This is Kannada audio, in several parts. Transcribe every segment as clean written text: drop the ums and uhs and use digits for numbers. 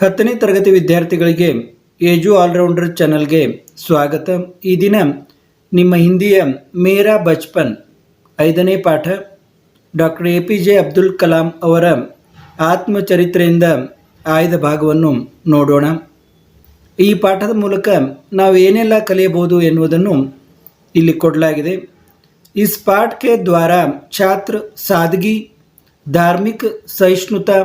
10ನೇ ತರಗತಿ ವಿದ್ಯಾರ್ಥಿಗಳಿಗೆ ಏಜು ಆಲ್ರೌಂಡರ್ ಚಾನಲ್ಗೆ ಸ್ವಾಗತ. ಈ ದಿನ ನಿಮ್ಮ ಹಿಂದಿಯ ಮೇರಾ ಬಚ್ಪನ್ 5ನೇ ಪಾಠ ಡಾಕ್ಟರ್ APJ ಅಬ್ದುಲ್ ಕಲಾಂ ಅವರ ಆತ್ಮಚರಿತ್ರೆಯಿಂದ ಆಯ್ದ ಭಾಗವನ್ನು ನೋಡೋಣ. ಈ ಪಾಠದ ಮೂಲಕ ನಾವು ಏನೆಲ್ಲ ಕಲಿಯಬಹುದು ಎನ್ನುವುದನ್ನು ಇಲ್ಲಿ ಕೊಡಲಾಗಿದೆ. इस पाठ के द्वारा छात्र सादगी, धार्मिक सहिष्णुता,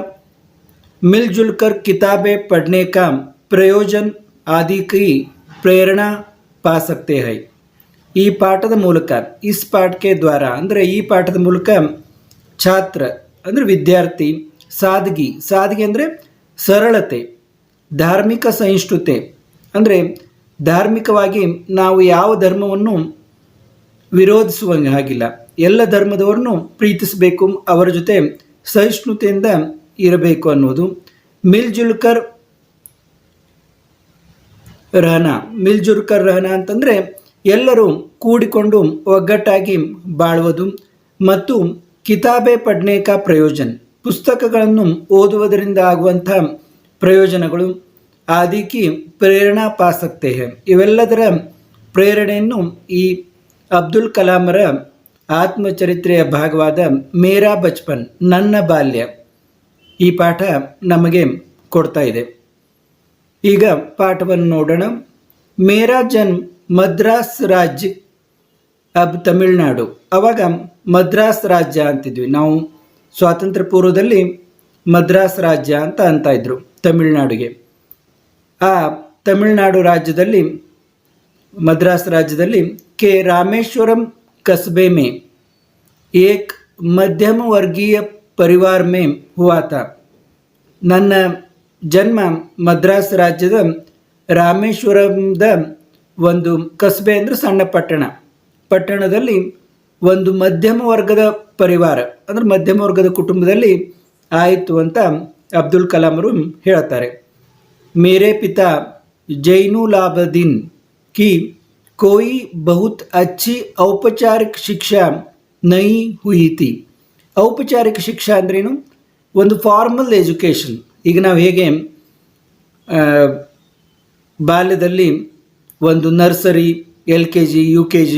मिलजुल कर किताबें पढ़ने का प्रयोजन आदि की प्रेरणा पा सकते हैं. ಈ ಪಾಠದ ಮೂಲಕ इस पाठ के द्वारा ಅಂದರೆ ಈ ಪಾಠದ ಮೂಲಕ ಛಾತ್ರ ಅಂದರೆ ವಿದ್ಯಾರ್ಥಿ, ಸಾದಗಿ ಅಂದರೆ ಸರಳತೆ, ಧಾರ್ಮಿಕ ಸಹಿಷ್ಣುತೆ ಅಂದರೆ ಧಾರ್ಮಿಕವಾಗಿ ನಾವು ಯಾವ ಧರ್ಮವನ್ನು ವಿರೋಧಿಸುವಂಗೆ ಆಗಿಲ್ಲ, ಎಲ್ಲ ಧರ್ಮದವರನ್ನು ಪ್ರೀತಿಸಬೇಕು, ಅವರ ಜೊತೆ ಸಹಿಷ್ಣುತೆಯಿಂದ ಇರಬೇಕು ಅನ್ನೋದು. ಮಿಲ್ಜುಲ್ಕರ್ ರಹನಾ ಅಂತಂದರೆ ಎಲ್ಲರೂ ಕೂಡಿಕೊಂಡು ಒಗ್ಗಟ್ಟಾಗಿ ಬಾಳುವುದು. ಮತ್ತು ಕಿತಾಬೆ ಪಡ್ನೆ ಕಾ ಪ್ರಯೋಜನ, ಪುಸ್ತಕಗಳನ್ನು ಓದುವುದರಿಂದ ಆಗುವಂಥ ಪ್ರಯೋಜನಗಳು. ಆದಿಕಿ ಪ್ರೇರಣಾ ಪಾ ಸಕ್ತೆ ಹೈ, ಇವೆಲ್ಲದರ ಪ್ರೇರಣೆಯನ್ನು ಈ ಅಬ್ದುಲ್ ಕಲಾಮರ ಆತ್ಮಚರಿತ್ರೆಯ ಭಾಗವಾದ ಮೇರಾ ಬಚ್ಪನ್, ನನ್ನ ಬಾಲ್ಯ, ಈ ಪಾಠ ನಮಗೆ ಕೊಡ್ತಾ ಇದೆ. ಈಗ ಪಾಠವನ್ನು ನೋಡೋಣ. ಮೇರಾ ಜನ್ಮ ಮದ್ರಾಸ್ ರಾಜ್ಯ ಅಬ್ ತಮಿಳುನಾಡು. ಆವಾಗ ಮದ್ರಾಸ್ ರಾಜ್ಯ ಅಂತಿದ್ವಿ ನಾವು, ಸ್ವಾತಂತ್ರ್ಯ ಪೂರ್ವದಲ್ಲಿ ಮದ್ರಾಸ್ ರಾಜ್ಯ ಅಂತ ಇದ್ರು ತಮಿಳುನಾಡಿಗೆ. ಆ ತಮಿಳುನಾಡು ರಾಜ್ಯದಲ್ಲಿ, मद्रास राज्यದಲ್ಲಿ के रामेश्वरम कस्बे में एक मध्यम वर्गीय परिवार में हुआ था. ನನ್ನ ಜನ್ಮ ಮದ್ರಾಸ್ ರಾಜ್ಯದ ರಾಮೇಶ್ವರಂದ ಒಂದು ಕಸ್ಬೆ ಅಂದರೆ ಸಣ್ಣ ಪಟ್ಟಣದಲ್ಲಿ ಒಂದು ಮಧ್ಯಮ ವರ್ಗದ ಪರಿವಾರ ಅಂದರೆ ಮಧ್ಯಮ ವರ್ಗದ ಕುಟುಂಬದಲ್ಲಿ ಆಯಿತು ಅಂತ ಅಬ್ದುಲ್ ಕಲಾಂ ಅವರು ಹೇಳ್ತಾರೆ. ಮೇರೆ ಪಿತಾ ಜೈನುಲಾಬದೀನ್ कि कोई बहुत अच्छी औपचारिक शिक्षा नहीं हुई थी. ಔಪಚಾರಿಕ ಶಿಕ್ಷಾ ಅಂದ್ರೇನು? ಒಂದು ಫಾರ್ಮಲ್ ಎಜುಕೇಷನ್. ಈಗ ನಾವು ಹೇಗೆ ಬಾಲ್ಯದಲ್ಲಿ ಒಂದು ನರ್ಸರಿ, LKG, UKG,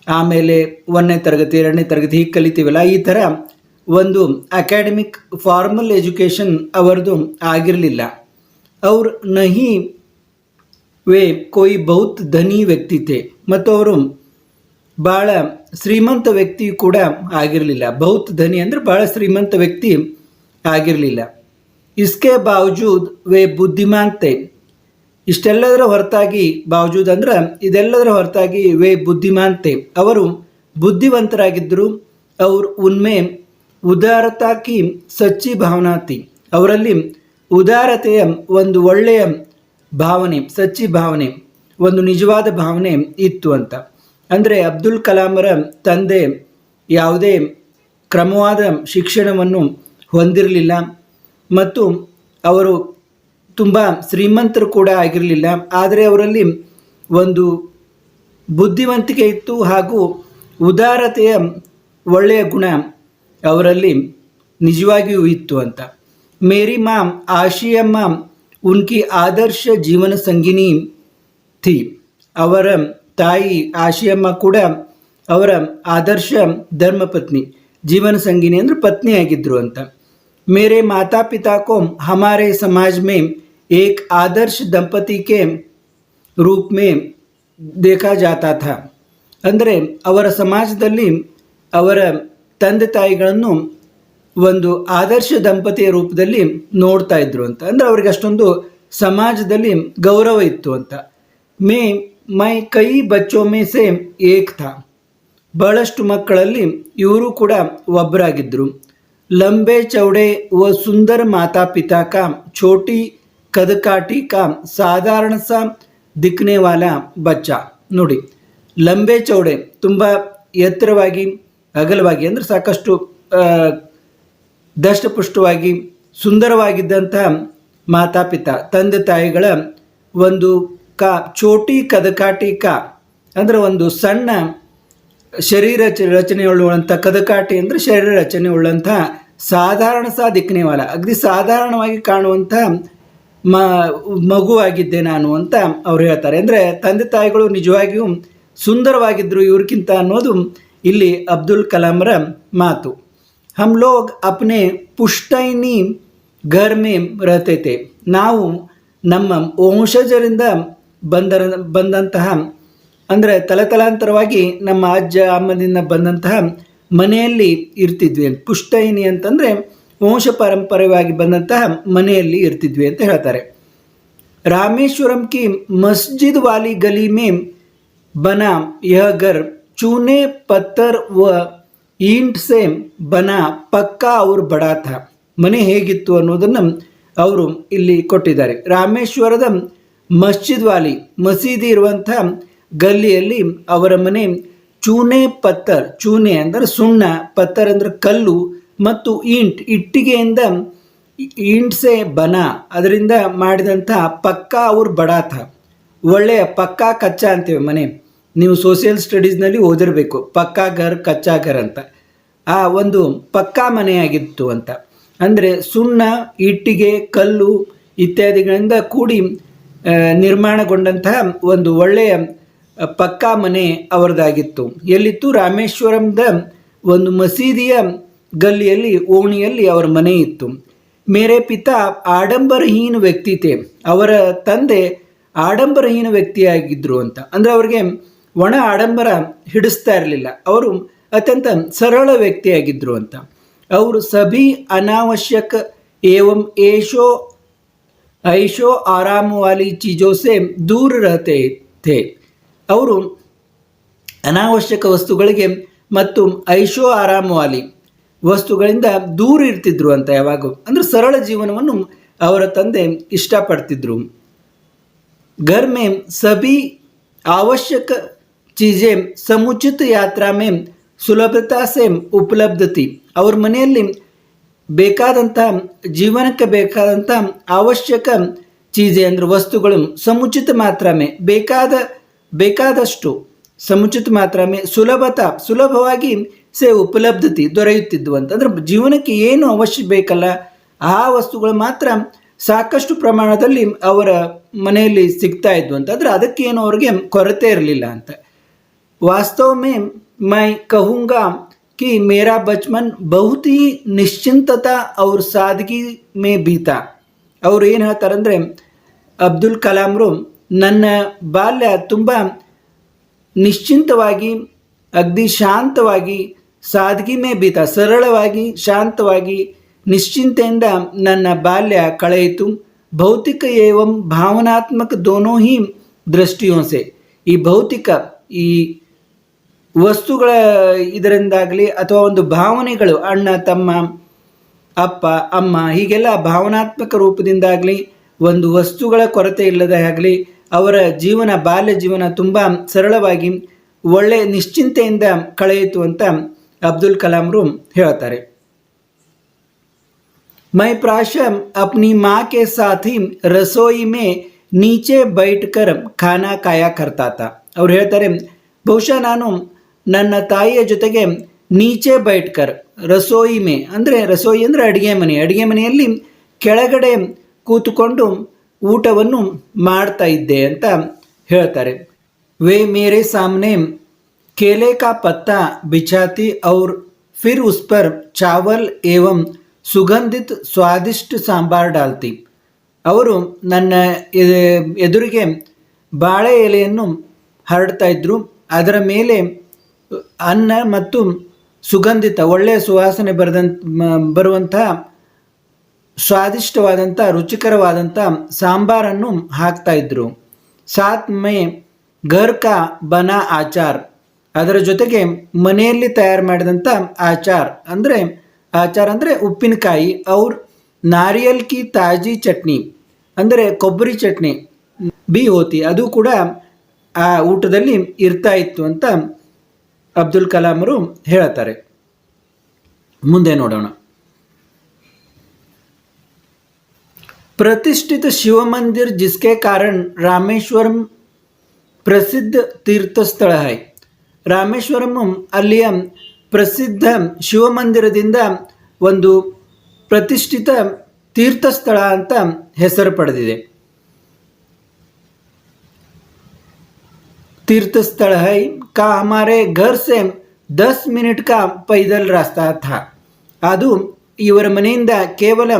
ಆಮೇಲೆ 1ನೇ ತರಗತಿ 2ನೇ ತರಗತಿ ಹೀಗೆ ಕಲಿತೀವಲ್ಲ, ಈ ಥರ ಒಂದು ಅಕಾಡೆಮಿಕ್ ಫಾರ್ಮಲ್ ಎಜುಕೇಷನ್ ಅವರದು ಆಗಿರಲಿಲ್ಲ. ಅವ್ರು ನಹಿ ವೇ ಕೋಯಿ ಬಹುತ್ ಧನಿ ವ್ಯಕ್ತಿ ಥೇ, ಮತ್ತು ಅವರು ಭಾಳ ಶ್ರೀಮಂತ ವ್ಯಕ್ತಿ ಕೂಡ ಆಗಿರಲಿಲ್ಲ. ಬಹುತ್ ಧನಿ ಅಂದರೆ ಭಾಳ ಶ್ರೀಮಂತ ವ್ಯಕ್ತಿ ಆಗಿರಲಿಲ್ಲ. ಇಸ್ಕೆ ಬಾವಜೂದ್ ವೇ ಬುದ್ಧಿಮಾನ್ ಥೇ, ಇಷ್ಟೆಲ್ಲದರ ಹೊರತಾಗಿ, ಬಾವಜೂದ್ ಅಂದ್ರೆ ಇದೆಲ್ಲದರ ಹೊರತಾಗಿ, ವೇ ಬುದ್ಧಿಮಾನ್ ಥೇ, ಅವರು ಬುದ್ಧಿವಂತರಾಗಿದ್ದರು. ಅವ್ರು ಉನ್ಮೆ ಉದಾರತಾ ಕಿ ಸಚ್ಚಿ ಭಾವನಾ ಥಿ, ಅವರಲ್ಲಿ ಉದಾರತೆಯ ಒಂದು ಒಳ್ಳೆಯ ಭಾವನೆ, ಸಚ್ಚಿ ಭಾವನೆ, ಒಂದು ನಿಜವಾದ ಭಾವನೆ ಇತ್ತು ಅಂತ. ಅಂದರೆ ಅಬ್ದುಲ್ ಕಲಾಮರ ತಂದೆ ಯಾವುದೇ ಕ್ರಮವಾದ ಶಿಕ್ಷಣವನ್ನು ಹೊಂದಿರಲಿಲ್ಲ ಮತ್ತು ಅವರು ತುಂಬ ಶ್ರೀಮಂತರು ಕೂಡ ಆಗಿರಲಿಲ್ಲ. ಆದರೆ ಅವರಲ್ಲಿ ಒಂದು ಬುದ್ಧಿವಂತಿಕೆ ಇತ್ತು ಹಾಗೂ ಉದಾರತೆಯ ಒಳ್ಳೆಯ ಗುಣ ಅವರಲ್ಲಿ ನಿಜವಾಗಿಯೂ ಇತ್ತು ಅಂತ. ಮೇರಿ ಮಾಮ್ ಆಶಿಯಮ್ಮ ಉನ್ಕಿ ಆದರ್ಶ ಜೀವನ ಸಂಗಿನಿ ಥಿ, ಅವರ ತಾಯಿ ಆಶಿಯಮ್ಮ ಕೂಡ ಅವರ ಆದರ್ಶ ಧರ್ಮಪತ್ನಿ, ಜೀವನ ಸಂಗಿನಿ ಅಂದರೆ ಪತ್ನಿಯಾಗಿದ್ದರು ಅಂತ. ಮೇರೆ ಮಾತಾ ಪಿತಾ ಕೋ ಹಮಾರೆ ಸಮಾಜ ಮೇ ಏಕ್ ಆದರ್ಶ ದಂಪತಿ ಕೆ ರೂಪ ಮೇ ದೇಖಾ ಜಾತಾ ಥಾ, ಅಂದರೆ ಅವರ ಸಮಾಜದಲ್ಲಿ ಅವರ ತಂದೆ ತಾಯಿಗಳನ್ನು ಒಂದು ಆದರ್ಶ ದಂಪತಿಯ ರೂಪದಲ್ಲಿ ನೋಡ್ತಾ ಇದ್ರು ಅಂತ. ಅಂದರೆ ಅವ್ರಿಗೆ ಅಷ್ಟೊಂದು ಸಮಾಜದಲ್ಲಿ ಗೌರವ ಇತ್ತು ಅಂತ. ಮೈ ಕೈ ಬಚ್ಚೋ ಮೇ ಸೇ ಏಕ್ ಥಾ, ಬಹಳಷ್ಟು ಮಕ್ಕಳಲ್ಲಿ ಇವರು ಕೂಡ ಒಬ್ಬರಾಗಿದ್ದರು. ಲಂಬೆ ಚೌಡೆ ವ ಸುಂದರ ಮಾತಾ ಪಿತಾ ಕಾ ಛೋಟಿ ಕದಕಾಟಿ ಕಾ ಸಾಧಾರಣ ಸಾ ದಿಕ್ನೆ ವಾಲ ಬಚ್ಚಾ. ನೋಡಿ, ಲಂಬೆ ಚೌಡೆ ತುಂಬ ಎತ್ತರವಾಗಿ, ಅಗಲವಾಗಿ ಅಂದರೆ ಸಾಕಷ್ಟು ದಷ್ಟಪುಷ್ಟವಾಗಿ ಸುಂದರವಾಗಿದ್ದಂಥ ಮಾತಾಪಿತಾ ತಂದೆ ತಾಯಿಗಳ ಒಂದು ಚೋಟಿ ಕದಕಾಟಿ ಅಂದರೆ ಒಂದು ಸಣ್ಣ ಶರೀರ ರಚನೆಯುಳ್ಳುವಂಥ, ಕದಕಾಟಿ ಅಂದರೆ ಶರೀರ ರಚನೆ ಉಳ್ಳಂಥ, ಸಾಧಾರಣ ದಿಕ್ನೇವಾಲ, ಅಗದಿ ಸಾಧಾರಣವಾಗಿ ಕಾಣುವಂಥ ಮಗುವಾಗಿದ್ದೆ ನಾನು ಅಂತ ಅವ್ರು ಹೇಳ್ತಾರೆ. ಅಂದರೆ ತಂದೆ ತಾಯಿಗಳು ನಿಜವಾಗಿಯೂ ಸುಂದರವಾಗಿದ್ದರು ಇವ್ರಿಗಿಂತ ಅನ್ನೋದು ಇಲ್ಲಿ ಅಬ್ದುಲ್ ಕಲಾಂರ ಮಾತು. ಹಮ್ ಲೋಗ್ ಅಪ್ನೆ ಪುಷ್ಟೈನಿ ಘರ್ ಮೇ ರಹತೆ ಥೆ. ನಾವು ನಮ್ಮ ವಂಶಜರಿಂದ ಬಂದಂತಹ ಅಂದರೆ ತಲತಲಾಂತರವಾಗಿ ನಮ್ಮ ಅಜ್ಜ ಅಮ್ಮದಿಂದ ಬಂದಂತಹ ಮನೆಯಲ್ಲಿ ಇರ್ತಿದ್ವಿ ಅಂತ. ಪುಷ್ಟೈನಿ ಅಂತಂದರೆ ವಂಶ ಪಾರಂಪರ್ಯವಾಗಿ ಬಂದಂತಹ ಮನೆಯಲ್ಲಿ ಇರ್ತಿದ್ವಿ ಅಂತ ಹೇಳ್ತಾರೆ. ರಾಮೇಶ್ವರಂ ಕಿ ಮಸ್ಜಿದ್ ವಾಲಿ ಗಲಿ ಮೇ ಬನಾ ಯಹ ಘರ್ ಚೂನೆ ಪತ್ತರ್ ವ ಈಂಟ್ ಸೆ ಬನಾ ಪಕ್ಕಾ ಅವ್ರ ಬಡಾ ಥಾ. ಮನೆ ಹೇಗಿತ್ತು ಅನ್ನೋದನ್ನು ಅವರು ಇಲ್ಲಿ ಕೊಟ್ಟಿದ್ದಾರೆ. ರಾಮೇಶ್ವರದ ಮಸ್ಜಿದ್ ವಾಲಿ ಮಸೀದಿ ಇರುವಂಥ ಗಲ್ಲಿಯಲ್ಲಿ ಅವರ ಮನೆ ಚೂನೆ ಪತ್ತರ್, ಚೂನೆ ಅಂದರೆ ಸುಣ್ಣ, ಪತ್ತರ್ ಅಂದರೆ ಕಲ್ಲು, ಮತ್ತು ಇಟ್ಟಿಗೆಯಿಂದ ಈಂಟ್ಸೆ ಬನ ಅದರಿಂದ ಮಾಡಿದಂಥ ಪಕ್ಕಾ ಅವ್ರ ಬಡಾಥ, ಒಳ್ಳೆಯ ಪಕ್ಕಾ ಕಚ್ಚಾ ಅಂತೀವಿ ಮನೆ. ನೀವು ಸೋಷಿಯಲ್ ಸ್ಟಡೀಸ್ನಲ್ಲಿ ಓದಿರಬೇಕು ಪಕ್ಕಾ ಘರ್ ಕಚ್ಚಾ ಘರ್ ಅಂತ. ಆ ಒಂದು ಪಕ್ಕಾ ಮನೆಯಾಗಿತ್ತು ಅಂತ. ಅಂದರೆ ಸುಣ್ಣ, ಇಟ್ಟಿಗೆ, ಕಲ್ಲು ಇತ್ಯಾದಿಗಳಿಂದ ಕೂಡಿ ನಿರ್ಮಾಣಗೊಂಡಂತಹ ಒಂದು ಒಳ್ಳೆಯ ಪಕ್ಕಾ ಮನೆ ಅವರದಾಗಿತ್ತು. ಎಲ್ಲಿತ್ತು? ರಾಮೇಶ್ವರಂದ ಒಂದು ಮಸೀದಿಯ ಗಲ್ಲಿಯಲ್ಲಿ, ಓಣಿಯಲ್ಲಿ ಅವರ ಮನೆ ಇತ್ತು. ಮೇರೆ ಪಿತಾ ಆಡಂಬರಹೀನ ವ್ಯಕ್ತಿತೆ. ಅವರ ತಂದೆ ಆಡಂಬರಹೀನ ವ್ಯಕ್ತಿಯಾಗಿದ್ದರು ಅಂತ. ಅಂದರೆ ಅವ್ರಿಗೆ ಒಣ ಆಡಂಬರ ಹಿಡಿಸ್ತಾ ಇರಲಿಲ್ಲ, ಅವರು ಅತ್ಯಂತ ಸರಳ ವ್ಯಕ್ತಿಯಾಗಿದ್ದರು ಅಂತ. ಅವರು ಸಭಿ ಅನಾವಶ್ಯಕ ಏವಂ ಐಶೋ ಆರಾಮ ವಾಲಿ ಚೀಜೋ ಸೆ ದೂರ ರಹತೆ ಥೆ. ಅವರು ಅನಾವಶ್ಯಕ ವಸ್ತುಗಳಿಗೆ ಮತ್ತು ಐಶೋ ಆರಾಮ ವಾಲಿ ವಸ್ತುಗಳಿಂದ ದೂರ ಇರ್ತಿದ್ರು ಅಂತ. ಯಾವಾಗ ಅಂದರೆ ಸರಳ ಜೀವನವನ್ನು ಅವರ ತಂದೆ ಇಷ್ಟಪಡ್ತಿದ್ರು. घर में सभी आवश्यक चीज़ें समुचित यात्रा में ಸುಲಭತಾ ಸೆ ಉಪಲಬ್ಧ ಥಿ. ಅವ್ರ ಮನೆಯಲ್ಲಿ ಬೇಕಾದಂಥ ಜೀವನಕ್ಕೆ ಬೇಕಾದಂಥ ಅವಶ್ಯಕ ಚೀಜೆ ಅಂದರೆ ವಸ್ತುಗಳು ಸಮುಚಿತ ಮಾತ್ರ ಮೇ ಬೇಕಾದಷ್ಟು ಸಮುಚಿತ ಮಾತ್ರ ಮೇ ಸುಲಭವಾಗಿ ಸೇ ಉಪಲಬ್ಧತೆ ದೊರೆಯುತ್ತಿದ್ವು ಅಂತ. ಅಂದರೆ ಜೀವನಕ್ಕೆ ಏನು ಅವಶ್ಯ ಬೇಕಲ್ಲ ಆ ವಸ್ತುಗಳು ಮಾತ್ರ ಸಾಕಷ್ಟು ಪ್ರಮಾಣದಲ್ಲಿ ಅವರ ಮನೆಯಲ್ಲಿ ಸಿಗ್ತಾ ಇದ್ವು ಅಂತ. ಅಂದರೆ ಅದಕ್ಕೇನು ಅವ್ರಿಗೆ ಕೊರತೆ ಇರಲಿಲ್ಲ ಅಂತ. वास्तव में मैं कहूँगा कि मेरा बचपन बहुत ही निश्चिंतता और सादगी में बीता. ಅವರು ಏನು ಹೇಳ್ತಾರೆ ಅಂದರೆ ಅಬ್ದುಲ್ ಕಲಾಂರು, ನನ್ನ ಬಾಲ್ಯ ತುಂಬ ನಿಶ್ಚಿಂತವಾಗಿ, ಅಗ್ದಿ ಶಾಂತವಾಗಿ, ಸಾದಗಿ ಮೇ ಬೀತಾ, ಸರಳವಾಗಿ, ಶಾಂತವಾಗಿ, ನಿಶ್ಚಿಂತೆಯಿಂದ ನನ್ನ ಬಾಲ್ಯ ಕಳೆಯಿತು. ಭೌತಿಕ ಏವಂ ಭಾವನಾತ್ಮಕ ದೋನೋ ಹಿ ದೃಷ್ಟಿಯೋ ಸೆ. ಈ ಭೌತಿಕ, ಈ ವಸ್ತುಗಳ ಇದರಿಂದಾಗಲಿ ಅಥವಾ ಒಂದು ಭಾವನೆಗಳು, ಅಣ್ಣ ತಮ್ಮ, ಅಪ್ಪ ಅಮ್ಮ, ಹೀಗೆಲ್ಲ ಭಾವನಾತ್ಮಕ ರೂಪದಿಂದಾಗಲಿ, ಒಂದು ವಸ್ತುಗಳ ಕೊರತೆ ಇಲ್ಲದೆ ಆಗಲಿ ಅವರ ಜೀವನ, ಬಾಲ್ಯ ಜೀವನ ತುಂಬ ಸರಳವಾಗಿ ಒಳ್ಳೆ ನಿಶ್ಚಿಂತೆಯಿಂದ ಕಳೆಯಿತು ಅಂತ ಅಬ್ದುಲ್ ಕಲಾಂರು ಹೇಳ್ತಾರೆ. मैं प्रायः अपनी माँ के साथ ही रसोई में नीचे बैठकर खाना खाया करता था. ಅವ್ರು ಹೇಳ್ತಾರೆ, ಬಹುಶಃ ನಾನು ನನ್ನ ತಾಯಿಯ ಜೊತೆಗೆ ನೀಚೆ ಬೈಟ್ಕರ್, ರಸೋಯಿ ಮೇ ಅಂದರೆ ರಸೋಯಿ ಅಂದರೆ ಅಡುಗೆ ಮನೆಯಲ್ಲಿ ಕೆಳಗಡೆ ಕೂತುಕೊಂಡು ಊಟವನ್ನು ಮಾಡ್ತಾ ಇದ್ದೆ ಅಂತ ಹೇಳ್ತಾರೆ. ವೇ ಮೇರೆ ಸಾಮ್ನೆ ಕೇಲೆ ಕಾ ಪತ್ತಾ ಬಿಚಾತಿ ಔರ್ ಫಿರ್ ಉಸ್ ಪರ್ ಚಾವಲ್ ಏವಂ ಸುಗಂಧಿತ್ ಸ್ವಾದಿಷ್ಟ ಸಾಂಬಾರ್ ಡಾಲ್ತಿ. ಅವರು ನನ್ನ ಎದುರಿಗೆ ಬಾಳೆ ಎಲೆಯನ್ನು ಹರಡ್ತಾ ಇದ್ದರು, ಅದರ ಮೇಲೆ ಅನ್ನ ಮತ್ತು ಸುಗಂಧಿತ ಒಳ್ಳೆಯ ಸುವಾಸನೆ ಬರುವಂತಹ ಸ್ವಾದಿಷ್ಟವಾದಂಥ ರುಚಿಕರವಾದಂಥ ಸಾಂಬಾರನ್ನು ಹಾಕ್ತಾ ಇದ್ದರು. ಸಾತ್ ಮೇ ಘರ್ ಕಾ ಬನಾ ಆಚಾರ್, ಅದರ ಜೊತೆಗೆ ಮನೆಯಲ್ಲಿ ತಯಾರು ಮಾಡಿದಂಥ ಆಚಾರ್ ಅಂದರೆ ಉಪ್ಪಿನಕಾಯಿ, ಅವ್ರ ನಾರಿಯಲ್ ಕಿ ತಾಜಿ ಚಟ್ನಿ ಅಂದರೆ ಕೊಬ್ಬರಿ ಚಟ್ನಿ ಬಿ ಹೋತಿ, ಅದು ಕೂಡ ಆ ಊಟದಲ್ಲಿ ಇರ್ತಾ ಇತ್ತು ಅಂತ ಅಬ್ದುಲ್ ಕಲಾಂರು ಹೇಳ್ತಾರೆ. ಮುಂದೆ ನೋಡೋಣ. प्रतिष्ठित शिव मंदिर जिसके कारण रामेश्वरम प्रसिद्ध तीर्थ ಸ್ಥಳ है. ರಾಮೇಶ್ವರಂ ಅಲ್ಲಿಯ ಪ್ರಸಿದ್ಧ ಶಿವ ಮಂದಿರದಿಂದ ಒಂದು ಪ್ರತಿಷ್ಠಿತ ತೀರ್ಥಸ್ಥಳ ಅಂತ ಹೆಸರು ಪಡೆದಿದೆ. तीर्थस्थल है का हमारे घर से 10 मिनट का पैदल रास्ता था. ಅದು ಇವರ ಮನೆಯಿಂದ ಕೇವಲ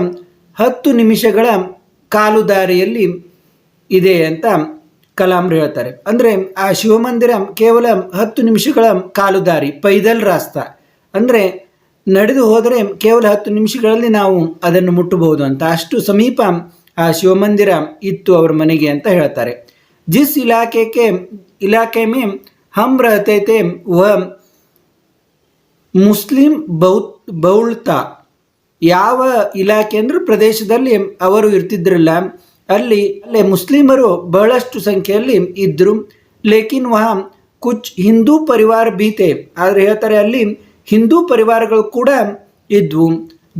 10 ನಿಮಿಷಗಳ ಕಾಲು ದಾರಿಯಲ್ಲಿ ಇದೆ ಅಂತ ಕಲಾಂರು ಹೇಳ್ತಾರೆ. ಅಂದರೆ ಆ ಶಿವಮಂದಿರ ಕೇವಲ 10 ನಿಮಿಷಗಳ ಕಾಲು ದಾರಿ, ಪೈದಲ್ ರಾಸ್ತಾ, ಅಂದರೆ ನಡೆದು ಹೋದರೆ ಕೇವಲ 10 ನಿಮಿಷಗಳಲ್ಲಿ ನಾವು ಅದನ್ನು ಮುಟ್ಟಬಹುದು ಅಂತ, ಅಷ್ಟು ಸಮೀಪ ಆ ಶಿವಮಂದಿರ ಇತ್ತು ಅವರ ಮನೆಗೆ ಅಂತ ಹೇಳ್ತಾರೆ. ಜಿಸ್ इलाके में हम रहते थे वह ಮುಸ್ಲಿಂ ಬಹುಳ್ತ. ಯಾವ ಇಲಾಖೆ ಅಂದ್ರೆ ಪ್ರದೇಶದಲ್ಲಿ ಅವರು ಇರ್ತಿದ್ರಲ್ಲ ಅಲ್ಲಿ ಮುಸ್ಲಿಮರು ಬಹಳಷ್ಟು ಸಂಖ್ಯೆಯಲ್ಲಿ ಇದ್ದರು. ಲೇಕಿನ್ ವಹ ಕುಚ್ ಹಿಂದೂ ಪರಿವಾರ ಬೀತೆ, ಆದರೆ ಹೇಳ್ತಾರೆ ಅಲ್ಲಿ ಹಿಂದೂ ಪರಿವಾರಗಳು ಕೂಡ ಇದ್ವು.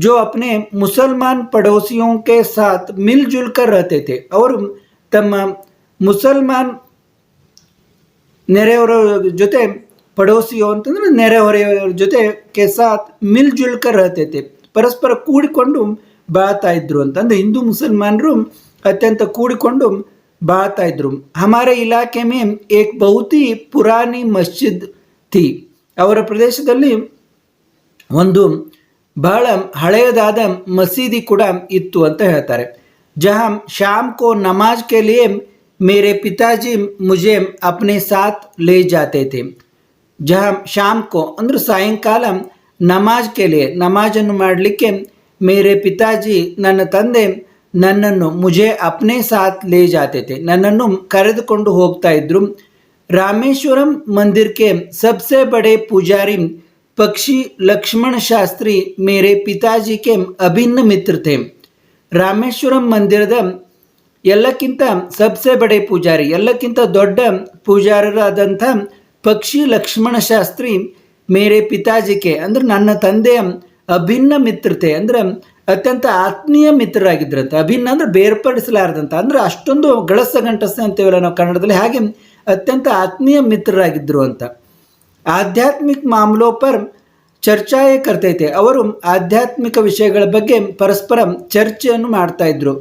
ಜೋ ಅಪ್ನೆ ಮುಸಲ್ಮಾನ್ ಪಡೋಸಿಯೋ ಕೆ ಸಾಥ್ ಮಿಲ್ ಜುಲ್ ಕರ್ ರಹತೆ ಥೆ. ಅವರು ತಮ್ಮ ಮುಸಲ್ಮಾನ್ ನೆರೆಯವರ ಜೊತೆ, ಪಡೋಸಿಯೋ ಅಂತಂದ್ರೆ ನೆರೆಹೊರೆಯವರ ಜೊತೆ ಕೆ ಸಾಥ್ ಮಿಲ್ ಜುಲ್ ಕರ್ ರಹತೆ ಥೆ, ಪರಸ್ಪರ ಕೂಡಿಕೊಂಡು ಬಾಳ್ತಾ ಇದ್ರು ಅಂತಂದ್ರೆ ಹಿಂದೂ ಮುಸಲ್ಮಾನರು ಅತ್ಯಂತ ಕೂಡಿಕೊಂಡು ಬಾಳ್ತಾ ಇದ್ರು. ಹಮಾರೆ ಇಲಾಖೆ ಮೇ ಏಕ್ ಬಹುತ್ ಹಿ ಪುರಾನಿ ಮಸ್ಜಿದ್ ಥಿ. ಅವರ ಪ್ರದೇಶದಲ್ಲಿ ಒಂದು ಬಹಳ ಹಳೆಯದಾದ ಮಸೀದಿ ಕೂಡ ಇತ್ತು ಅಂತ ಹೇಳ್ತಾರೆ. ಜಹಾಂ ಶಾಮ್ ಕೋ ನಮಾಜ್ ಕೆ ಲಿಯೆ मेरे पिताजी मुझे अपने साथ ले जाते थे. जहाँ शाम को ಅಂದ್ರೆ ಸಾಯಂಕಾಲ ನಮಾಜ್ ಕೆಲಿಯೆ, ನಮಾಜನ್ನು ಮಾಡಲಿಕ್ಕೆ ಮೇರೆ ಪಿತಾಜಿ ನನ್ನ ತಂದೆ ನನ್ನನ್ನು ಮುಜೆ ಅಪ್ನೆ ಸಾಥ್ ಲೇ ಜಾತೆ ಥೆ, ನನ್ನನ್ನು ಕರೆದುಕೊಂಡು ಹೋಗ್ತಾ ಇದ್ರು. ರಾಮೇಶ್ವರಂ ಮಂದಿರ್ಕೆ ಸಬ್ಸೆ ಬಡೆ ಪೂಜಾರಿ ಪಕ್ಷಿ ಲಕ್ಷ್ಮಣ ಶಾಸ್ತ್ರಿ ಮೇರೆ ಪಿತಾಜಿ ಕೆ ಅಭಿನ್ನ ಮಿತ್ರ ಥೆ. ರಾಮೇಶ್ವರಂ ಮಂದಿರದ ಎಲ್ಲಕ್ಕಿಂತ ಸಬ್ಸೆ ಬಡೆ ಪೂಜಾರಿ, ಎಲ್ಲಕ್ಕಿಂತ ದೊಡ್ಡ ಪೂಜಾರರಾದಂಥ ಪಕ್ಷಿ ಲಕ್ಷ್ಮಣ ಶಾಸ್ತ್ರಿ ಮೇರೆ ಪಿತಾಜಿಕೆ ಅಂದರೆ ನನ್ನ ತಂದೆಯ ಅಭಿನ್ನ ಮಿತ್ರತೆ, ಅಂದರೆ ಅತ್ಯಂತ ಆತ್ಮೀಯ ಮಿತ್ರರಾಗಿದ್ದರಂತೆ. ಅಭಿನ್ನ ಅಂದರೆ ಬೇರ್ಪಡಿಸಲಾರದಂಥ, ಅಂದರೆ ಅಷ್ಟೊಂದು ಗಳಸ ಗಂಟಸ ಅಂತೇವಲ್ಲ ನಾವು ಕನ್ನಡದಲ್ಲಿ, ಹಾಗೆ ಅತ್ಯಂತ ಆತ್ಮೀಯ ಮಿತ್ರರಾಗಿದ್ದರು ಅಂತ. ಆಧ್ಯಾತ್ಮಿಕ ಮಾಮಲೋ ಪರ್ ಚರ್ಚಾಯೇ ಕರ್ತೈತೆ, ಅವರು ಆಧ್ಯಾತ್ಮಿಕ ವಿಷಯಗಳ ಬಗ್ಗೆ ಪರಸ್ಪರ ಚರ್ಚೆಯನ್ನು ಮಾಡ್ತಾ ಇದ್ರು.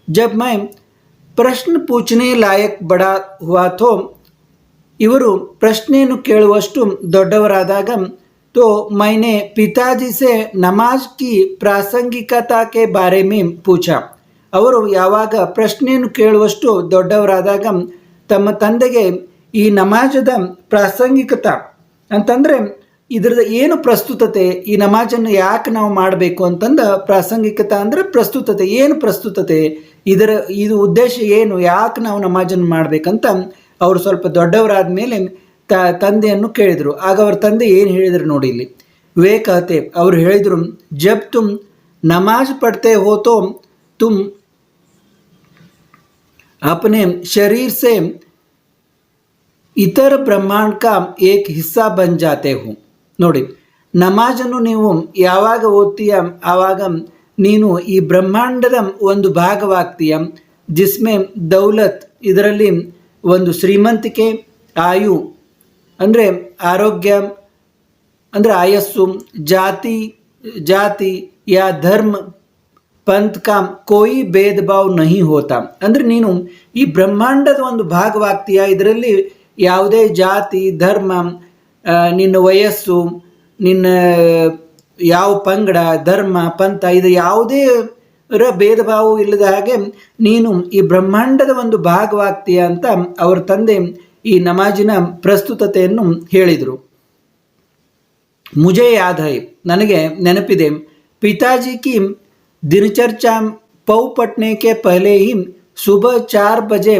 ಜಬ್ ಮೈ ಪ್ರಶ್ನೆ ಪೂಚನೆ ಲಾಯಕ್ ಬಡ ಹುವಾ ಥೋ, ಇವರು ಪ್ರಶ್ನೆಯನ್ನು ಕೇಳುವಷ್ಟು ದೊಡ್ಡವರಾದಾಗ, ತೋ ಮೈನೆ ಪಿತಾಜಿ ಸೆ ನಮಾಜ್ ಕಿ ಪ್ರಾಸಂಗಿಕತಾ ಕೆ ಬಾರೆ ಮೇ ಪೂಛಾ. ಅವರು ಯಾವಾಗ ಪ್ರಶ್ನೆಯನ್ನು ಕೇಳುವಷ್ಟು ದೊಡ್ಡವರಾದಾಗ ತಮ್ಮ ತಂದೆಗೆ ಈ ನಮಾಜದ ಪ್ರಾಸಂಗಿಕತೆ ಅಂತಂದರೆ ಇದರದ ಏನು ಪ್ರಸ್ತುತತೆ, ಈ ನಮಾಜನ್ನು ಯಾಕೆ ನಾವು ಮಾಡಬೇಕು ಅಂತಂದ, ಪ್ರಾಸಂಗಿಕತೆ ಅಂದರೆ ಪ್ರಸ್ತುತತೆ, ಏನು ಪ್ರಸ್ತುತತೆ, ಇದು ಉದ್ದೇಶ ಏನು, ಯಾಕೆ ನಾವು ನಮಾಜನ್ನು ಮಾಡಬೇಕಂತ ಅವರು ಸ್ವಲ್ಪ ದೊಡ್ಡವರಾದ ಮೇಲೆ ತಂದೆಯನ್ನು ಕೇಳಿದರು. ಆಗ ಅವ್ರ ತಂದೆ ಏನು ಹೇಳಿದರು ನೋಡಿ ಇಲ್ಲಿ. ವೇ ಕಹತೆ, ಅವರು ಹೇಳಿದರು, ಜಬ್ ತುಮ್ ನಮಾಜ್ ಪಡ್ತೆ ಹೋ ತೋ ತುಮ್ अपने शरीर से ಇತರ ಬ್ರಹ್ಮಾಂಡ ಕಾ ಏಕ್ ಹಿಸ್ಸಾ ಬನ್ ಜಾತೆ ಹೋ. ನೋಡಿ, ನಮಾಜನ್ನು ನೀವು ಯಾವಾಗ ಓದ್ತೀಯ ಆವಾಗ ನೀನು ಈ ಬ್ರಹ್ಮಾಂಡದ ಒಂದು ಭಾಗವಾಗ್ತೀಯ. ಜಿಸ್ಮೆ ದೌಲತ್, ಇದರಲ್ಲಿ ಒಂದು ಶ್ರೀಮಂತಿಕೆ, ಆಯು ಅಂದರೆ ಆರೋಗ್ಯ ಅಂದರೆ ಆಯಸ್ಸು, ಜಾತಿ ಯಾ ಧರ್ಮ पंथ का कोई भेदभाव नहीं होता. ಅಂದರೆ ನೀನು ಈ ಬ್ರಹ್ಮಾಂಡದ ಒಂದು ಭಾಗವಾಗ್ತೀಯ, ಇದರಲ್ಲಿ ಯಾವುದೇ ಜಾತಿ ಧರ್ಮ, ನಿನ್ನ ವಯಸ್ಸು, ನಿನ್ನ ಯಾವ ಪಂಗಡ ಧರ್ಮ ಪಂಥ, ಇದು ಯಾವುದೇ ಭೇದ ಭಾವ ಇಲ್ಲದ ಹಾಗೆ ನೀನು ಈ ಬ್ರಹ್ಮಾಂಡದ ಒಂದು ಭಾಗವಾಗ್ತೀಯ ಅಂತ ಅವರ ತಂದೆ ಈ ನಮಾಜಿನ ಪ್ರಸ್ತುತತೆಯನ್ನು ಹೇಳಿದರು. ಮುಜೆ ಯಾದ್ ಹೈ, ನನಗೆ ನೆನಪಿದೆ, ಪಿತಾಜಿ ಕಿ दिनचर्या पौ पटने के पहले ही सुबह 4 बजे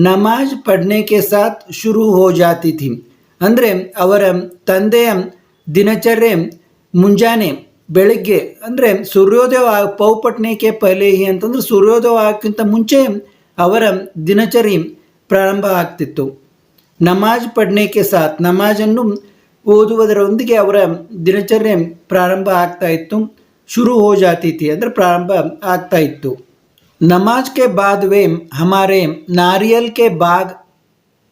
नमाज पढ़ने के साथ शुरू हो जाती थी. ಅಂದರೆ ಅವರ ತಂದೆಯ ದಿನಚರ್ಯೆ ಮುಂಜಾನೆ ಬೆಳಿಗ್ಗೆ ಅಂದರೆ ಸೂರ್ಯೋದಯ ಪೌ ಪಟ್ನೆ ಕೆ ಪಹಲೆ ಹಿ ಅಂತಂದ್ರೆ ಸೂರ್ಯೋದಯ ಆಗಕ್ಕಿಂತ ಮುಂಚೆ ಅವರ ದಿನಚರಿ ಪ್ರಾರಂಭ ಆಗ್ತಿತ್ತು. ನಮಾಜ್ ಪಡ್ನೆ ಕೆ ಸಾಥ್, ನಮಾಜನ್ನು ಓದುವುದರೊಂದಿಗೆ ಅವರ ದಿನಚರ್ಯೆ ಪ್ರಾರಂಭ ಆಗ್ತಾ ಇತ್ತು. ಶುರು ಹೋ ಜಾತಿ ಥಿ ಅಂದರೆ ಪ್ರಾರಂಭ ಆಗ್ತಾ ಇತ್ತು. ನಮಾಜ್ ಕೆ ಬಾದ್ ವೇ ಹಮಾರೆ ನಾರಿಯಲ್ ಕೆ ಬಾಗ್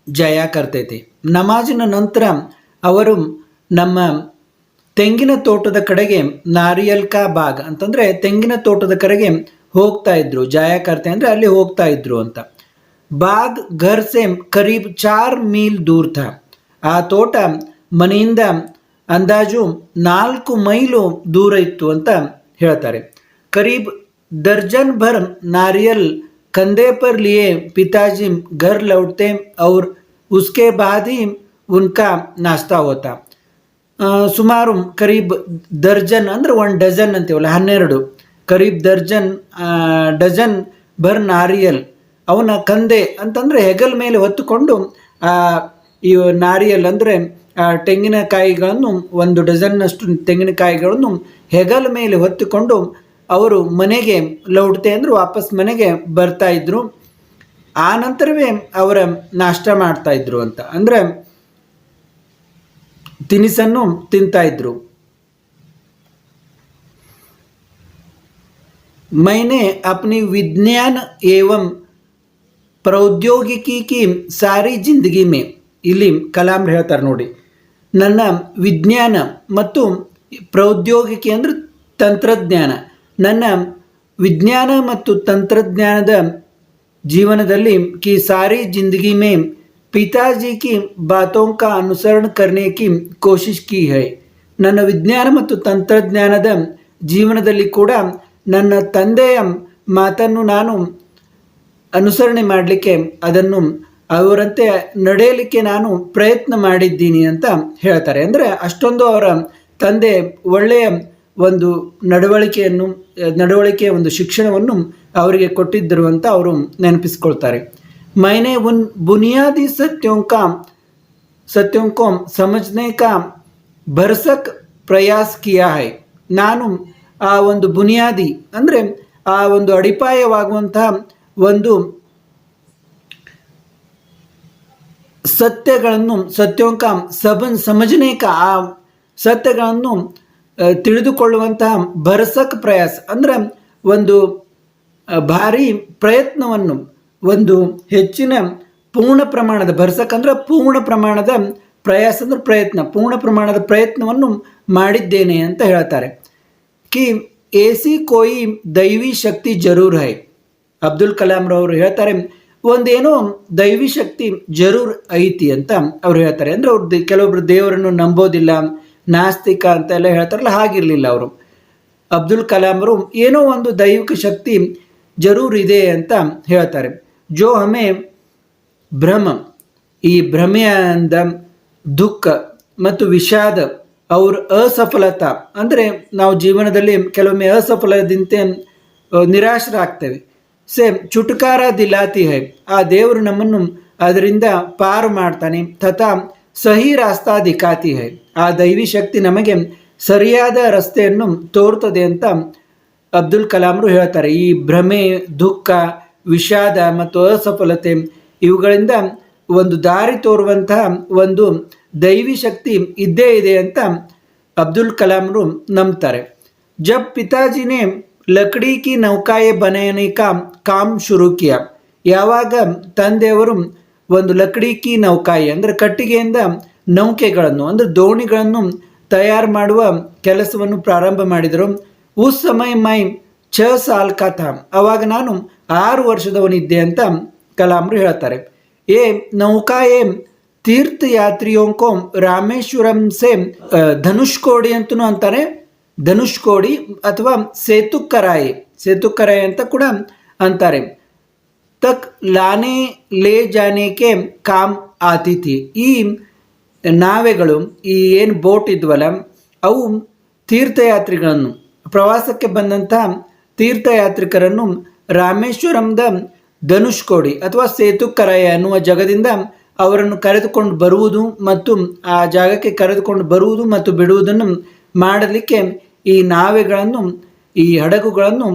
ಜಯ ಕರ್ತೆ ಥೆ. ನಮಾಜಿನ ನಂತರ ಅವರು ನಮ್ಮ ತೆಂಗಿನ ತೋಟದ ಕಡೆಗೆ, ನಾರಿಯಲ್ ಕಾ ಬಾಗ್ ಅಂತಂದರೆ ತೆಂಗಿನ ತೋಟದ ಕಡೆಗೆ ಹೋಗ್ತಾ ಇದ್ರು. ಜಾಯ ಕರ್ತೆ ಅಂದರೆ ಅಲ್ಲಿ ಹೋಗ್ತಾ ಇದ್ರು ಅಂತ. ಬಾಗ್ ಘರ್ ಸೆ ಕರೀಬ್ 4 ಮೀಲ್ ದೂರ್ ಥಾ. ಆ ತೋಟ ಮನೆಯಿಂದ ಅಂದಾಜು 4 ಮೈಲು ದೂರ ಇತ್ತು ಅಂತ ಹೇಳ್ತಾರೆ. ಕರೀಬ್ दर्जन भर नारियल कंधे पर लिए पिताजी घर लौटते और उसके बाद ही उनका नाश्ता होता. ಸುಮಾರು ಕರೀಬ್ ದರ್ಜನ್ ಅಂದರೆ 1 ಡಜನ್ ಅಂತೀವಲ್ಲ, 12 ಕರೀಬ್ ಡಜನ್ ಭರ್ ನಾರಿಯಲ್, ಅವನ ಕಂದೆ ಅಂತಂದರೆ ಹೆಗಲ ಮೇಲೆ ಹೊತ್ತುಕೊಂಡು ಈ ನಾರಿಯಲ್ ಅಂದರೆ ತೆಂಗಿನಕಾಯಿಗಳನ್ನು 1 ಡಜನ್ನಷ್ಟು ತೆಂಗಿನಕಾಯಿಗಳನ್ನು ಹೆಗಲ ಮೇಲೆ ಹೊತ್ತುಕೊಂಡು ಅವರು ಮನೆಗೆ ಲೌಟ್ತೆ ಅಂದರೆ ವಾಪಸ್ ಮನೆಗೆ ಬರ್ತಾ ಇದ್ರು. ಆ ನಂತರವೇ ಅವರ ನಾಷ್ಟ ಮಾಡ್ತಾ ಇದ್ರು ಅಂತ, ಅಂದರೆ ತಿನಿಸನ್ನು ತಿಂತಾ ಇದ್ರು. मैंने अपनी विज्ञान एवं प्रौद्योगिकी की सारी जिंदगी में, ಇಲ್ಲಿ ಕಲಾಂ ಹೇಳ್ತಾರೆ ನೋಡಿ, ನನ್ನ ವಿಜ್ಞಾನ ಮತ್ತು ಪ್ರೌದ್ಯೋಗಿಕಿ ಅಂದರೆ ತಂತ್ರಜ್ಞಾನ, ನನ್ನ ವಿಜ್ಞಾನ ಮತ್ತು ತಂತ್ರಜ್ಞಾನದ ಜೀವನದಲ್ಲಿ ಕಿ ಸಾರಿ ಜಿಂದಗಿ ಮೇ ಪಿತಾಜಿ ಕಿ ಬಾತೋं का अनुसरण करने की कोशिश की है. ನನ್ನ ವಿಜ್ಞಾನ ಮತ್ತು ತಂತ್ರಜ್ಞಾನದ ಜೀವನದಲ್ಲಿ ಕೂಡ ನನ್ನ ತಂದೆಯ ಮಾತನ್ನು ನಾನು ಅನುಸರಣೆ ಮಾಡಲಿಕ್ಕೆ, ಅದನ್ನು ಅವರಂತೆ ನಡೆಯಲಿಕ್ಕೆ ನಾನು ಪ್ರಯತ್ನ ಮಾಡಿದ್ದೀನಿ ಅಂತ ಹೇಳ್ತಾರೆ. ಅಂದರೆ ಅಷ್ಟೊಂದು ಅವರ ತಂದೆ ಒಳ್ಳೆಯ ಒಂದು ನಡವಳಿಕೆಯ ಒಂದು ಶಿಕ್ಷಣವನ್ನು ಅವರಿಗೆ ಕೊಟ್ಟಿದ್ದರು ಅಂತ ಅವರು ನೆನಪಿಸ್ಕೊಳ್ತಾರೆ. मैंने उन बुनियादी सत्यों को समझने का भरसक प्रयास किया है. ನಾನು ಆ ಒಂದು ಬುನಿಯಾದಿ ಅಂದರೆ ಆ ಒಂದು ಅಡಿಪಾಯವಾಗುವಂತಹ ಒಂದು ಸತ್ಯೋಂಕ ಸಮಜನೇಕ, ಆ ಸತ್ಯಗಳನ್ನು ತಿಳಿದುಕೊಳ್ಳುವಂತಹ ಭರಸಕ್ ಪ್ರಯಾಸ ಅಂದರೆ ಒಂದು ಭಾರಿ ಪ್ರಯತ್ನವನ್ನು, ಒಂದು ಹೆಚ್ಚಿನ ಪೂರ್ಣ ಪ್ರಮಾಣದ, ಭರಸಕ್ ಅಂದರೆ ಪೂರ್ಣ ಪ್ರಮಾಣದ, ಪ್ರಯಾಸ ಅಂದರೆ ಪ್ರಯತ್ನ, ಪೂರ್ಣ ಪ್ರಮಾಣದ ಪ್ರಯತ್ನವನ್ನು ಮಾಡಿದ್ದೇನೆ ಅಂತ ಹೇಳ್ತಾರೆ. ಕಿ ಏಸಿ ಕೋಯಿ ದೈವಿ ಶಕ್ತಿ ಜರೂರ್ ಹೈ. ಅಬ್ದುಲ್ ಕಲಾಂ ರವರು ಹೇಳ್ತಾರೆ, ಒಂದೇನೋ ದೈವಿ ಶಕ್ತಿ ಜರೂರ್ ಐತಿ ಅಂತ ಅವ್ರು ಹೇಳ್ತಾರೆ. ಅಂದರೆ ಅವ್ರು ಕೆಲವೊಬ್ರು ದೇವರನ್ನು ನಂಬೋದಿಲ್ಲ, ನಾಸ್ತಿಕ ಅಂತ ಎಲ್ಲ ಹೇಳ್ತಾರಲ್ಲ, ಹಾಗಿರಲಿಲ್ಲ ಅವರು. ಅಬ್ದುಲ್ ಕಲಾಂರು ಏನೋ ಒಂದು ದೈವಿಕ ಶಕ್ತಿ ಜರೂರ್ ಇದೆ ಅಂತ ಹೇಳ್ತಾರೆ. ಜೋ ಹಮೆ ಭ್ರಮ, ಈ ಭ್ರಮೆಯಿಂದ ದುಃಖ ಮತ್ತು ವಿಷಾದ, ಅವ್ರ ಅಸಫಲತಾ ಅಂದರೆ ನಾವು ಜೀವನದಲ್ಲಿ ಕೆಲವೊಮ್ಮೆ ಅಸಫಲದಿಂದ ನಿರಾಶರಾಗ್ತೇವೆ. ಸೇಮ್ ಚುಟುಕಾರ ದಿಲಾತಿ ಹೈ, ಆ ದೇವರು ನಮ್ಮನ್ನು ಅದರಿಂದ ಪಾರು ಮಾಡ್ತಾನೆ. ತಥಾ ಸಹಿ ರಾಸ್ತಾ ದಿಖಾತಿ ಹೈ, ಆ ದೈವಿ ಶಕ್ತಿ ನಮಗೆ ಸರಿಯಾದ ರಸ್ತೆಯನ್ನು ತೋರ್ತದೆ ಅಂತ ಅಬ್ದುಲ್ ಕಲಾಂರು ಹೇಳ್ತಾರೆ. ಈ ಭ್ರಮೆ, ದುಃಖ, ವಿಷಾದ ಮತ್ತು ಅಸಫಲತೆ ಇವುಗಳಿಂದ ಒಂದು ದಾರಿ ತೋರುವಂತಹ ಒಂದು ದೈವಿ ಶಕ್ತಿ ಇದ್ದೇ ಇದೆ ಅಂತ ಅಬ್ದುಲ್ ಕಲಾಂರು ನಂಬ್ತಾರೆ. ಜಬ್ ಪಿತಾಜಿನೇ ಲಕಡಿ ಕಿ ನೌಕಾಯೆ ಬನಾನೆ ಕಾ ಕಾಮ್ ಶುರು ಕಿಯಾ, ಯಾವಾಗ ತಂದೆಯವರು ಒಂದು ಲಕಡಿ ಕಿ ನೌಕಾಯಿ ಅಂದರೆ ಕಟ್ಟಿಗೆಯಿಂದ ನೌಕೆಗಳನ್ನು ಅಂದರೆ ದೋಣಿಗಳನ್ನು ತಯಾರು ಮಾಡುವ ಕೆಲಸವನ್ನು ಪ್ರಾರಂಭ ಮಾಡಿದರು. ಉಸ್ ಸಮಯ ಮೈ 6 ಸಾಲ್ ಕಾ ಥಾ, ಅವಾಗ ನಾನು 6 ವರ್ಷದವನಿದ್ದೆ ಅಂತ ಕಲಾಂರು ಹೇಳ್ತಾರೆ. ಏ ನೌಕಾಯೆ ತೀರ್ಥಯಾತ್ರಿಯೋಂಕೋ ರಾಮೇಶ್ವರಂ ಸೆ ಧನುಷ್ಕೋಡಿ ಅಂತಲೂ ಅಂತಾರೆ, ಧನುಷ್ಕೋಡಿ ಅಥವಾ ಸೇತುಕರಾಯಿ ಅಂತ ಕೂಡ ಅಂತಾರೆ. ತಕ್ ಲಾನೆ ಲೇ ಜಾನೇಕೆ ಕಾಮ್ ಆತಿಥಿ, ಈ ನಾವೆಗಳು, ಈ ಏನು ಬೋಟ್ ಇದ್ವಲ್ಲ, ಅವು ತೀರ್ಥಯಾತ್ರಿಗಳನ್ನು, ಪ್ರವಾಸಕ್ಕೆ ಬಂದಂಥ ತೀರ್ಥಯಾತ್ರಿಕರನ್ನು ರಾಮೇಶ್ವರಂದ ಧನುಷ್ಕೋಡಿ ಅಥವಾ ಸೇತುಕರಾಯ ಅನ್ನುವ ಜಾಗದಿಂದ ಅವರನ್ನು ಕರೆದುಕೊಂಡು ಬರುವುದು ಮತ್ತು ಆ ಜಾಗಕ್ಕೆ ಕರೆದುಕೊಂಡು ಬರುವುದು ಮತ್ತು ಬಿಡುವುದನ್ನು ಮಾಡಲಿಕ್ಕೆ ಈ ನಾವೆಗಳನ್ನು, ಈ ಹಡಗುಗಳನ್ನು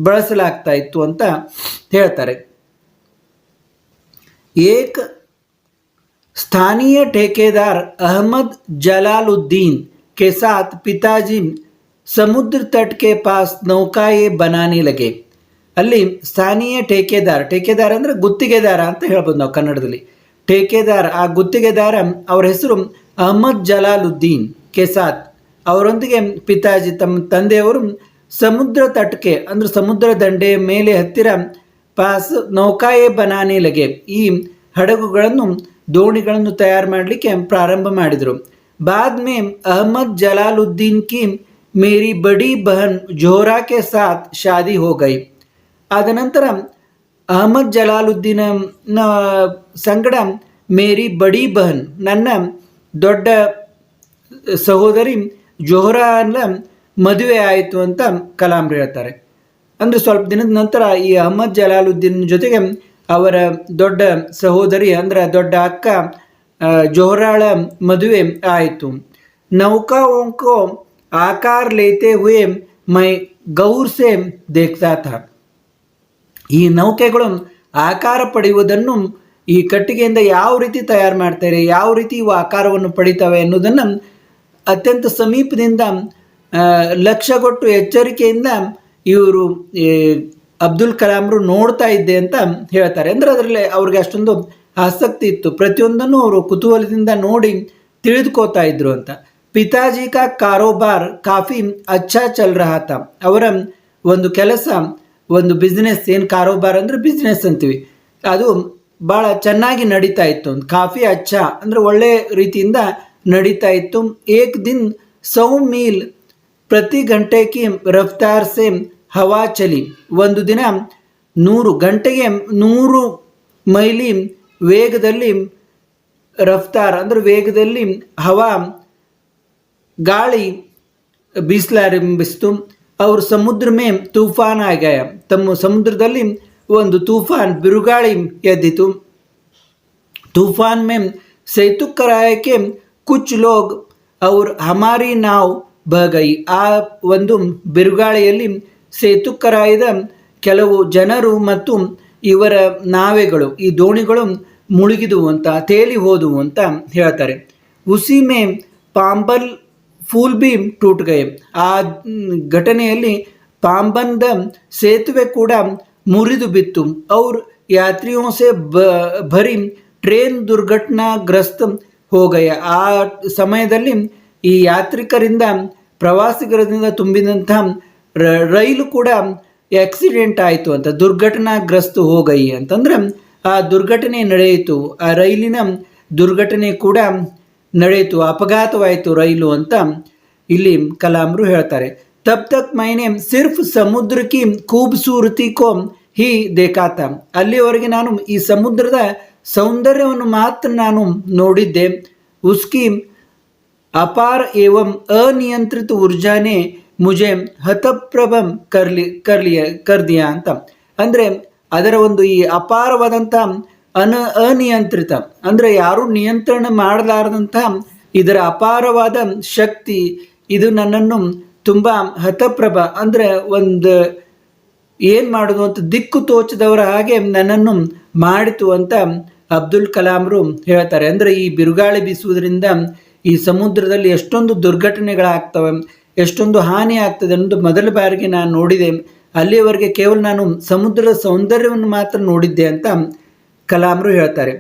ಬಳಸಲಾಗ್ತಾ ಇತ್ತು ಅಂತ ಹೇಳ್ತಾರೆ. ಏಕ್ ಸ್ಥಾನೀಯ ठेकेदार अहमद जलालुद्दीन के साथ पिताजी समुद्र तट के पास नौकाये बनाने लगे. ಅಲ್ಲಿ ಸ್ಥಾನೀಯ ठेकेदार ಅಂದರೆ ಗುತ್ತಿಗೆದಾರ ಅಂತ ಹೇಳ್ಬೋದು ನಾವು ಕನ್ನಡದಲ್ಲಿ. ठेकेदार, ಆ ಗುತ್ತಿಗೆದಾರ, ಅವರ ಹೆಸರು ಅಹಮದ್ ಜಲಾಲುದ್ದೀನ್ ಕೆ ಸಾತ್, ಅವರೊಂದಿಗೆ ಪಿತಾಜಿ ತಮ್ಮ ತಂದೆಯವರು ಸಮುದ್ರ ತಟಕೆ ಅಂದರೆ ಸಮುದ್ರ ದಂಡೆಯ ಮೇಲೆ ಹತ್ತಿರ ಪಾಸ್ ನೌಕಾಯೇ ಬನಾನೆ ಲಗೆ, ಈ ಹಡಗುಗಳನ್ನು ದೋಣಿಗಳನ್ನು ತಯಾರು ಮಾಡಲಿಕ್ಕೆ ಪ್ರಾರಂಭ ಮಾಡಿದರು. ಬಾದ್ ಮೇ ಅಹಮದ್ ಜಲಾಲುದ್ದೀನ್ ಕಿ ಮೇರಿ ಬಡಿ ಬಹನ್ ಜೋಹರಾ ಕೆ ಸಾಥ್ ಶಾದಿ ಹೋ ಗೈ. ಆದ ನಂತರ ಅಹಮದ್ ಜಲಾಲುದ್ದೀನ ಸಂಗಡ ಮೇರಿ ಬಡಿ ಬಹನ್ ನನ್ನ ದೊಡ್ಡ ಸಹೋದರಿ ಜೋಹರಾನ ಮದುವೆ ಆಯಿತು ಅಂತ ಕಲಾಂ ಹೇಳ್ತಾರೆ. ಅಂದರೆ ಸ್ವಲ್ಪ ದಿನದ ನಂತರ ಈ ಅಹಮದ್ ಜಲಾಲುದ್ದೀನ್ ಜೊತೆಗೆ ಅವರ ದೊಡ್ಡ ಸಹೋದರಿ ಅಂದರೆ ದೊಡ್ಡ ಅಕ್ಕ ಜೋಹರಾಳ ಮದುವೆ ಆಯಿತು. ನೌಕಾओं ಆಕಾರ ಲೇತೆ ಹುಯೆ ಮೈ ಗೌರ್ ಸೆ ದೇಖ್ತಾ ಥಾ. ಈ ನೌಕೆಗಳು ಆಕಾರ ಪಡೆಯುವುದನ್ನು ಈ ಕಟ್ಟಿಗೆಯಿಂದ ಯಾವ ರೀತಿ ತಯಾರು ಮಾಡ್ತಾರೆ, ಯಾವ ರೀತಿ ಇವು ಆಕಾರವನ್ನು ಪಡಿತವೆ ಅನ್ನೋದನ್ನು ಅತ್ಯಂತ ಸಮೀಪದಿಂದ ಲಕ್ಷ್ಯಗೊಟ್ಟು ಎಚ್ಚರಿಕೆಯಿಂದ ಇವರು ಅಬ್ದುಲ್ ಕಲಾಂರು ನೋಡ್ತಾ ಇದ್ದೆ ಅಂತ ಹೇಳ್ತಾರೆ. ಅಂದರೆ ಅದರಲ್ಲಿ ಅವ್ರಿಗೆ ಅಷ್ಟೊಂದು ಆಸಕ್ತಿ ಇತ್ತು, ಪ್ರತಿಯೊಂದನ್ನು ಅವರು ಕುತೂಹಲದಿಂದ ನೋಡಿ ತಿಳಿದುಕೋತಾ ಇದ್ರು ಅಂತ. ಪಿತಾಜಿ ಕಾ ಕಾರೋಬಾರ್ ಕಾಫಿ ಅಚ್ಚಾ ಚಲ್ ರಹಾ ತಾ. ಅವರ ಒಂದು ಕೆಲಸ, ಒಂದು ಬಿಸ್ನೆಸ್, ಏನು ಕಾರೋಬಾರ್ ಅಂದರೆ ಬಿಸ್ನೆಸ್ ಅಂತೀವಿ, ಅದು ಭಾಳ ಚೆನ್ನಾಗಿ ನಡೀತಾ ಇತ್ತು. ಕಾಫಿ ಅಚ್ಚಾ ಅಂದರೆ ಒಳ್ಳೆ ರೀತಿಯಿಂದ ನಡೀತಾ ಇತ್ತು. ಏಕ್ ದಿನ್ 100 ಮೀಲ್ ಪ್ರತಿ ಗಂಟೆಗೆ ರಫ್ತಾರ್ ಸೆ ಹವಾ ಚಲಿ. ಒಂದು ದಿನ 100 ಗಂಟೆಗೆ 100 ಮೈಲಿ ವೇಗದಲ್ಲಿ ರಫ್ತಾರ್ ಅಂದರೆ ವೇಗದಲ್ಲಿ ಹವಾ ಗಾಳಿ ಬೀಸಲಾರಂಭಿಸಿತು. ಅವರು ಸಮುದ್ರ ಮೇ ತೂಫಾನ್ ಆಗಾಯ. ತಮ್ಮ ಸಮುದ್ರದಲ್ಲಿ ಒಂದು ತೂಫಾನ್ ಬಿರುಗಾಳಿ ಎದ್ದಿತು. तूफान में सेतु कराए के कुछ लोग और हमारी नाव बह गई. ಆ ಒಂದು ಬಿರುಗಾಳಿಯಲ್ಲಿ ಸೇತು ಕರಾಯಿದ ಕೆಲವು ಜನರು ಮತ್ತು ಇವರ ನಾವೆಗಳು, ಈ ದೋಣಿಗಳು ಮುಳುಗಿದುವು ಅಂತ, ತೇಲಿ ಹೋದವು ಅಂತ ಹೇಳ್ತಾರೆ. ಉಸಿ ಮೇ ಪಾಂಬಲ್ ಫೂಲ್ ಬಿ ಟೂಟ್ ಗಯೆ. ಆ ಘಟನೆಯಲ್ಲಿ ಪಾಂಬನ್ದ ಸೇತುವೆ ಕೂಡ ಮುರಿದು ಬಿತ್ತು. ಅವ್ರ ಯಾತ್ರಿಯೋ ಸೆ ಭರಿ ಟ್ರೇನ್ ದುರ್ಘಟನಾಗ್ರಸ್ತ ಹೋಗಯ. ಆ ಸಮಯದಲ್ಲಿ ಈ ಯಾತ್ರಿಕರಿಂದ, ಪ್ರವಾಸಿಗರಿಂದ ತುಂಬಿದಂಥ ರೈಲು ಕೂಡ ಆಕ್ಸಿಡೆಂಟ್ ಆಯಿತು ಅಂತ, ದುರ್ಘಟನಾಗ್ರಸ್ತ ಹೋಗೈ ಅಂತಂದ್ರೆ ಆ ದುರ್ಘಟನೆ ನಡೆಯಿತು, ಆ ರೈಲಿನ ದುರ್ಘಟನೆ ಕೂಡ ನಡೆಯಿತು, ಅಪಘಾತವಾಯಿತು ರೈಲು ಅಂತ ಇಲ್ಲಿ ಕಲಾಂರು ಹೇಳ್ತಾರೆ. ತಬ್ ತಕ್ ಮೈನೆ ಸಿರ್ಫ್ ಸಮುದ್ರ ಕಿ ಖೂಬ್ಸೂರತಿ ಕೋ ಹಿ ದೇಖಾತ. ಅಲ್ಲಿವರೆಗೆ ನಾನು ಈ ಸಮುದ್ರದ ಸೌಂದರ್ಯವನ್ನು ಮಾತ್ರ ನಾನು ನೋಡಿದ್ದೆ. ಉಸ್ಕಿ ಅಪಾರ ಏವಂ ಅನಿಯಂತ್ರಿತ ಊರ್ಜಾನೆ ಮುಜೆ ಹತಪ್ರಭಂ ಕರ್ದಿಯಾ ಅಂತ. ಅಂದರೆ ಅದರ ಒಂದು ಈ ಅಪಾರವಾದಂಥ ಅನಿಯಂತ್ರಿತ ಅಂದರೆ ಯಾರೂ ನಿಯಂತ್ರಣ ಮಾಡಲಾರದಂಥ ಇದರ ಅಪಾರವಾದ ಶಕ್ತಿ ಇದು ನನ್ನನ್ನು ತುಂಬ ಹತಪ್ರಭ ಅಂದರೆ ಒಂದು ಏನು ಮಾಡೋದು ಅಂತ ದಿಕ್ಕು ತೋಚದವರ ಹಾಗೆ ನನ್ನನ್ನು ಮಾಡಿತು ಅಂತ ಅಬ್ದುಲ್ ಕಲಾಂರು ಹೇಳ್ತಾರೆ. ಅಂದರೆ ಈ ಬಿರುಗಾಳಿ ಬೀಸುವುದರಿಂದ ಈ ಸಮುದ್ರದಲ್ಲಿ ಎಷ್ಟೊಂದು ದುರ್ಘಟನೆಗಳಾಗ್ತವೆ, ಎಷ್ಟೊಂದು ಹಾನಿ ಆಗ್ತದೆ ಅನ್ನೋದು ಮೊದಲ ಬಾರಿಗೆ ನಾನು ನೋಡಿದೆ. ಅಲ್ಲಿಯವರೆಗೆ ಕೇವಲ ನಾನು ಸಮುದ್ರದ ಸೌಂದರ್ಯವನ್ನು ಮಾತ್ರ ನೋಡಿದ್ದೆ ಅಂತ ಕಲಾಂರು ಹೇಳ್ತಾರೆ.